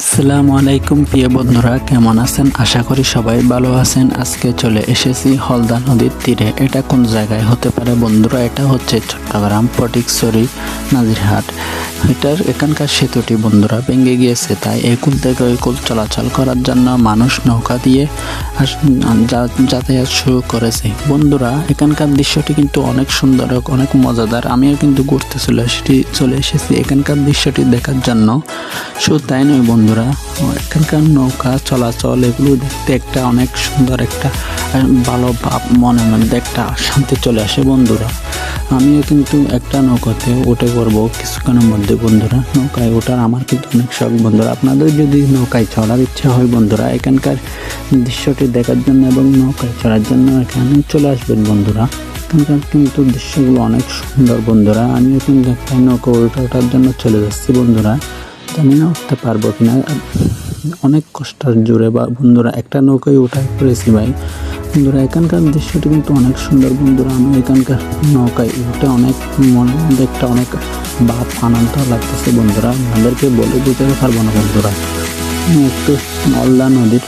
আসসালামু আলাইকুম প্রিয় বন্ধুরা, কেমন আছেন? আশা করি সবাই ভালো আছেন। আজকে চলে এসেছি হলদা নদীর তীরে। এটা কোন জায়গায় হতে পারে বন্ধুরা? এটা হচ্ছে চট্টগ্রাম ফটিকছড়ি নাজিরহাট। এখানকার সেতুটি বন্ধুরা ভেঙে গিয়েছে, তাই একুল থেকে ওইকুল চলাচল করার জন্য মানুষ নৌকা দিয়ে যাতায়াত শুরু করেছে। বন্ধুরা, এখানকার দৃশ্যটি কিন্তু অনেক সুন্দর, অনেক মজাদার। আমিও কিন্তু ঘুরতে চলে এসেছি এখানকার দৃশ্যটি দেখার জন্য। শুধু তাই নয় বন্ধুরা, এখানকার নৌকা চলাচল এগুলো দেখতে একটা অনেক সুন্দর একটা ভালো ভাব মনের মধ্যে একটা শান্তি চলে আসে বন্ধুরা। আমিও কিন্তু একটা নৌকাতে উঠে পড়বো কিছুক্ষণের মধ্যে বন্ধুরা। নৌকায় ওঠার আমার কিন্তু অনেক শখ বন্ধুরা। আপনাদের যদি নৌকায় চড়ার ইচ্ছা হয় বন্ধুরা, এখানকার দৃশ্যটি দেখার জন্য এবং নৌকায় চড়ার জন্য এখানে চলে আসবেন বন্ধুরা। এখানকার কিন্তু দৃশ্যগুলো অনেক সুন্দর বন্ধুরা। আমিও কিন্তু একটা নৌকা ওঠার জন্য চলে যাচ্ছি বন্ধুরা। জানি না উঠতে পারবো কিনা, অনেক কষ্টের জোরে বা বন্ধুরা একটা নৌকায় উঠাই পড়েছি ভাই বন্ধুরা। এখানকার দৃশ্যটি কিন্তু অনেক সুন্দর বন্ধুরা। আমি এখানকার নৌকায় উঠে অনেক মনের মধ্যে একটা অনেক ভাব আনন্দ লাগতেছে বন্ধুরা। আপনাদেরকে বলে বোঝাতে পারবো না বন্ধুরা। আমি একটু হলদা নদীর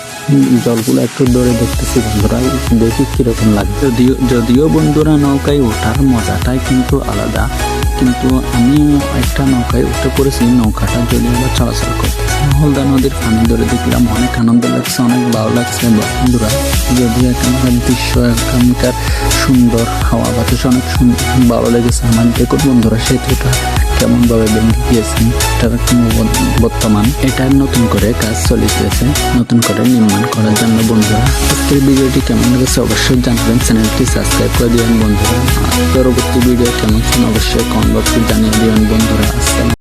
জলগুলো একটু দৌড়ে দেখতেছি বন্ধুরা, দেখি কীরকম লাগে। যদিও বন্ধুরা নৌকায় ওঠার মজাটাই কিন্তু আলাদা, কিন্তু আমি একটা নৌকায় উঠে পড়েছি। নৌকাটা যদি আবার চলাচল করতেছে, হলদা নদীর পানি ধরে দেখলাম, অনেক আনন্দ লাগছে, অনেক ভালো লাগছে বন্ধুরা। যদিও এখানকার দৃশ্য, এখানকার সুন্দর হাওয়া বাতাস অনেক ভালো লেগেছে আমার। দেখুন বন্ধুরা, সেতুটা কেমনভাবে ভেঙে গিয়েছে। এটার বর্তমান এটার নতুন করে কাজ চলিতেছে, নতুন করে নির্মাণ করার জন্য বন্ধুরা। আজকের ভিডিওটি কেমন লেগেছে অবশ্যই জানাবেন, চ্যানেলটি সাবস্ক্রাইব করে দিবেন বন্ধুরা। পরবর্তী ভিডিও কেমন অবশ্যই কমেন্ট বক্সে জানিয়ে দিবেন বন্ধুরা। আসসালাম।